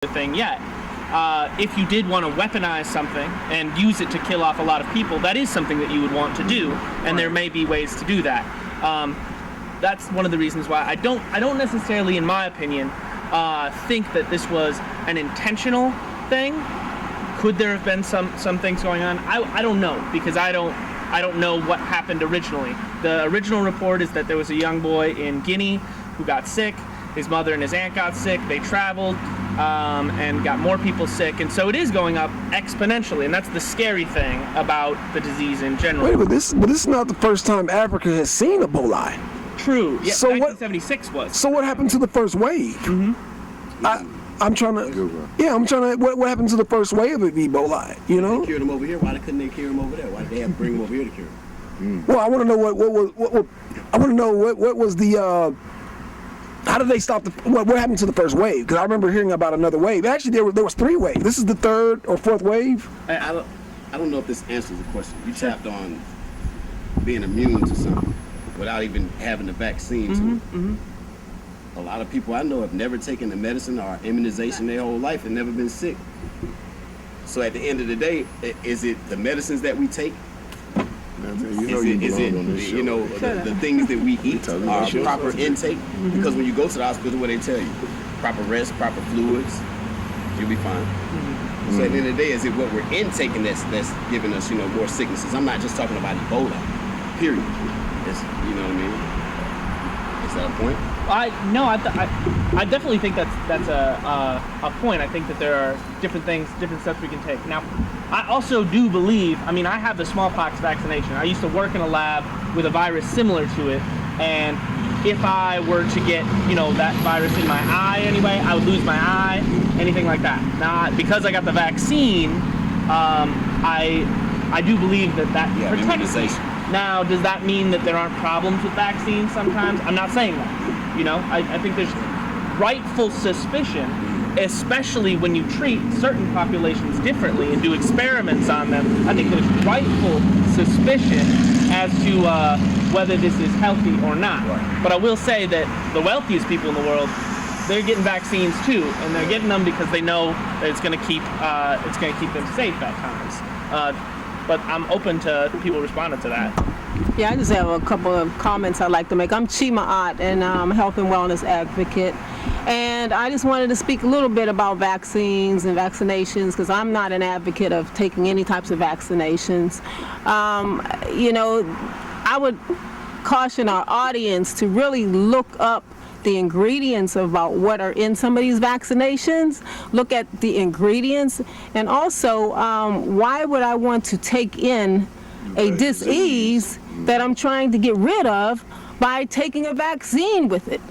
thing yet. If you did want to weaponize something and use it to kill off a lot of people, that is something that you would want to do, and there may be ways to do that. That's one of the reasons why I don't necessarily, in my opinion, think that this was an intentional thing. Could there have been some things going on? I don't know, because I don't know what happened originally. The original report is that there was a young boy in Guinea who got sick. His mother and his aunt got sick. They traveled and got more people sick, and so it is going up exponentially, and that's the scary thing about the disease in general. Wait, but this is not the first time Africa has seen Ebola. True. Yeah, so 1976 was. So what happened to the first wave? I'm trying to. What happened to the first wave of Ebola? You know. They cured them over here. Why couldn't they cure them over there? Why did they have to bring them over here to cure them? Well, I want to know what was the. How did they stop what happened to the first wave? Because I remember hearing about another wave. Actually, there was 3 waves. This is the 3rd or 4th wave. I don't know if this answers the question. You tapped on being immune to something without even having the vaccine to it. A lot of people I know have never taken the medicine or immunization their whole life and never been sick. So at the end of the day, is it the medicines that we take? Is it the things that we eat are proper intake? Because when you go to the hospital, what they tell you? Proper rest, proper fluids, you'll be fine. So at the end of the day, is it what we're intaking that's giving us, more sicknesses? I'm not just talking about Ebola, period. You know what I mean? Is that a point? I definitely think that's a point. I think that there are different steps we can take. Now, I also do believe, I have the smallpox vaccination. I used to work in a lab with a virus similar to it, and if I were to get, that virus in my eye anyway, I would lose my eye, anything like that. Now, because I got the vaccine, I do believe that protects me. Now, does that mean that there aren't problems with vaccines sometimes? I'm not saying that. I think there's rightful suspicion, especially when you treat certain populations differently and do experiments on them. I think there's rightful suspicion as to whether this is healthy or not. Right. But I will say that the wealthiest people in the world, they're getting vaccines too, and they're getting them because they know that it's going to keep them safe at times. But I'm open to people responding to that. Yeah, I just have a couple of comments I'd like to make. I'm Chima Ott, and I'm a health and wellness advocate. And I just wanted to speak a little bit about vaccines and vaccinations, because I'm not an advocate of taking any types of vaccinations. I would caution our audience to really look up the ingredients about what are in some of these vaccinations, look at the ingredients, and also why would I want to take in a disease that I'm trying to get rid of by taking a vaccine with it.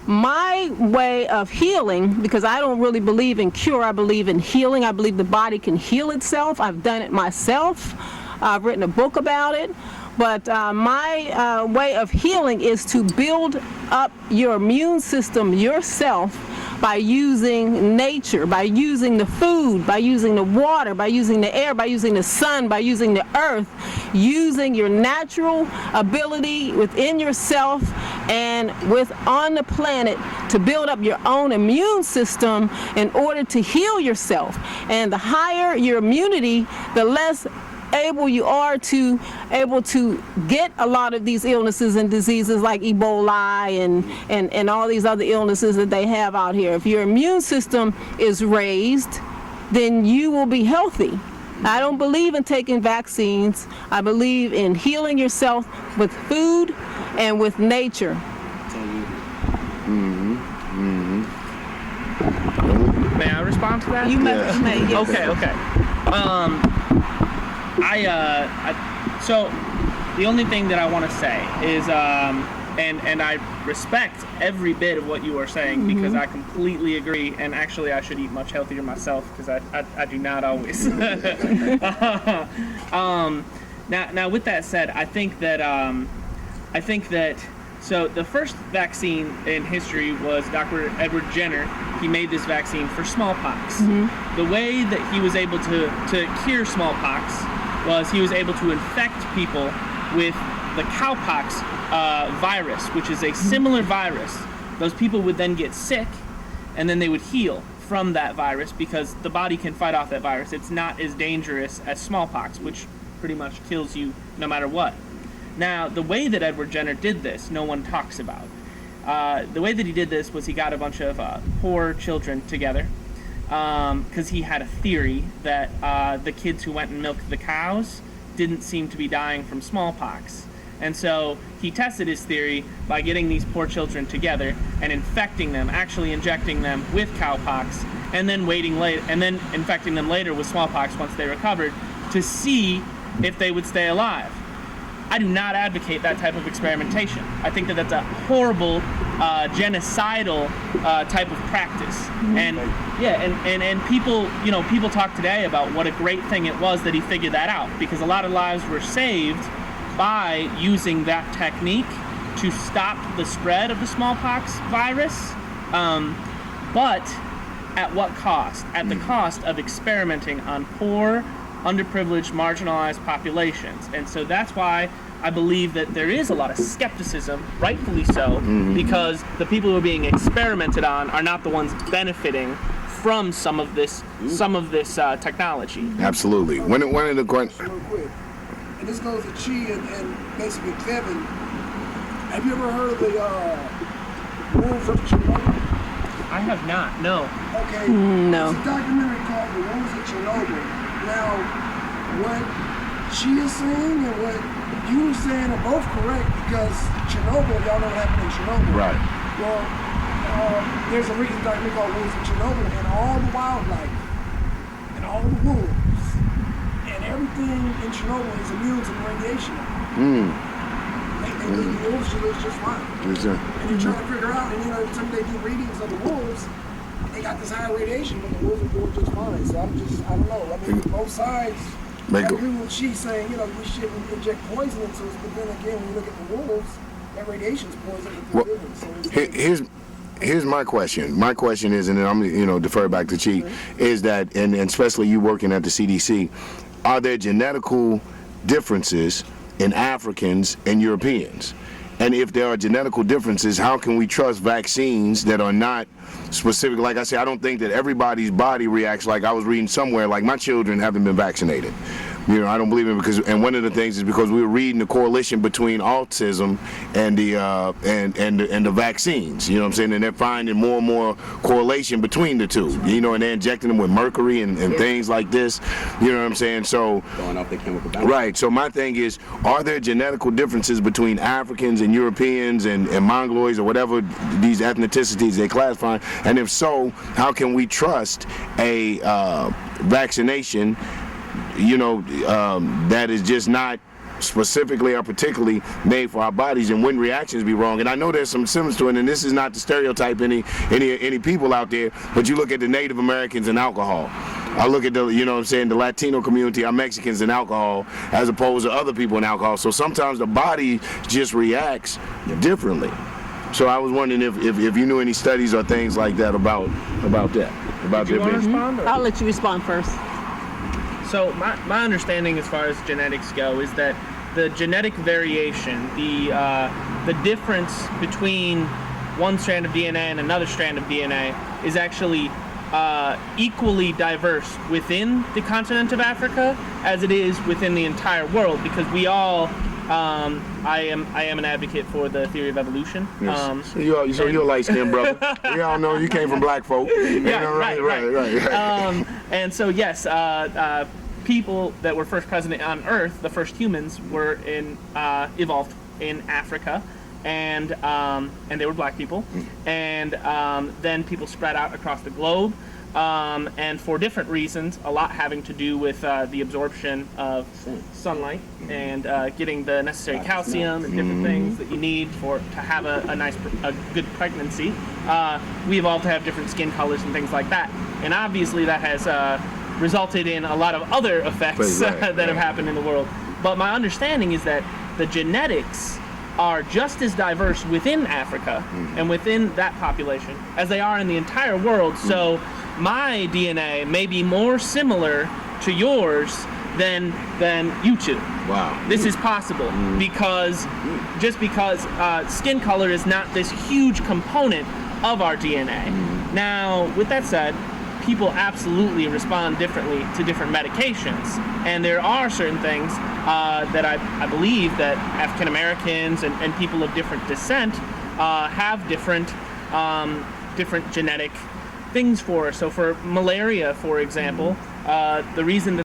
My way of healing, because I don't really believe in cure, I believe in healing. I believe the body can heal itself. I've done it myself. I've written a book about it. But my way of healing is to build up your immune system yourself by using nature, by using the food, by using the water, by using the air, by using the sun, by using the earth, using your natural ability within yourself and on the planet to build up your own immune system in order to heal yourself. And the higher your immunity, the less able you are to get a lot of these illnesses and diseases like Ebola and all these other illnesses that they have out here. If your immune system is raised, then you will be healthy. I don't believe in taking vaccines. I believe in healing yourself with food and with nature. May I respond to that? You may, yes. Okay. So the only thing that I want to say is, and I respect every bit of what you are saying, because I completely agree, and actually I should eat much healthier myself, because I do not always. Now with that said, I think that so the first vaccine in history was Dr. Edward Jenner. He made this vaccine for smallpox. The way that he was able to cure smallpox was he was able to infect people with the cowpox virus, which is a similar virus. Those people would then get sick, and then they would heal from that virus because the body can fight off that virus. It's not as dangerous as smallpox, which pretty much kills you no matter what. Now, the way that Edward Jenner did this, no one talks about. The way that he did this was he got a bunch of poor children together because he had a theory that the kids who went and milked the cows didn't seem to be dying from smallpox. And so he tested his theory by getting these poor children together and infecting them, actually injecting them with cowpox, and then infecting them later with smallpox once they recovered to see if they would stay alive. I do not advocate that type of experimentation. I think that that's a horrible, genocidal type of practice. And yeah, and people, people talk today about what a great thing it was that he figured that out, because a lot of lives were saved by using that technique to stop the spread of the smallpox virus. But at what cost? At the cost of experimenting on poor, underprivileged, marginalized populations. And so that's why I believe that there is a lot of skepticism, rightfully so, because the people who are being experimented on are not the ones benefiting from some of this technology. Absolutely. One of the questions. Real quick, and this goes to Chi and basically Kevin. Have you ever heard of the wolves of Chernobyl? I have not, no. Okay. No. It's a documentary called The Wolves of Chernobyl. Now, what she is saying and what you were saying are both correct, because Chernobyl, y'all know what happened in Chernobyl. Right. Well, there's a recent documentary called Wolves of Chernobyl, and all the wildlife and all the wolves and everything in Chernobyl is immune to the radiation. The wolves should live just fine. Yes, sir. And you're trying to figure out, and every time they do readings of the wolves, they got this high radiation, but the wolves are doing just fine. So I don't know. I mean, both sides. I agree with what she's saying, we shouldn't inject poison into us, but then again, when you look at the wolves, that radiation's poison that they're living. So here's my question. My question is, and then I'm defer back to Chi, is that, and especially you working at the CDC, are there genetical differences in Africans and Europeans? And if there are genetical differences, how can we trust vaccines that are not specific? Like I said, I don't think that everybody's body reacts. Like I was reading somewhere, like my children haven't been vaccinated. I don't believe it and one of the things is because we were reading the correlation between autism and the and the vaccines. You know what I'm saying? And they're finding more and more correlation between the two. And they're injecting them with mercury and things like this. You know what I'm saying? So Going off the chemical balance. right. So my thing is, are there genetical differences between Africans and Europeans and Mongoloids or whatever these ethnicities they classify? And if so, how can we trust a vaccination that is just not specifically or particularly made for our bodies, and when reactions be wrong? And I know there's some symbols to it, and this is not to stereotype any people out there, but you look at the Native Americans and alcohol. I look at the the Latino community, our Mexicans in alcohol, as opposed to other people in alcohol. So sometimes the body just reacts differently. So I was wondering if you knew any studies or things like that about that. About Do you want to respond? I'll let you respond first. So my understanding as far as genetics go is that the genetic variation, the difference between one strand of DNA and another strand of DNA is actually equally diverse within the continent of Africa as it is within the entire world, because we all I am an advocate for the theory of evolution. Yes. So you're a light-skinned brother. We all know you came from black folk. Right. And so yes, people that were first present on Earth, the first humans, were evolved in Africa, and they were black people, and then people spread out across the globe. And for different reasons, a lot having to do with the absorption of sunlight and getting the necessary calcium and different things that you need to have a good pregnancy. We evolved to have different skin colors and things like that, and obviously that has resulted in a lot of other effects that have happened in the world. But my understanding is that the genetics are just as diverse within Africa and within that population as they are in the entire world. So my DNA may be more similar to yours than you two. Wow. This is possible because skin color is not this huge component of our DNA. Now, with that said, people absolutely respond differently to different medications, and there are certain things that I believe that African Americans and people of different descent have different different genetic things for. So for malaria, for example, the reason that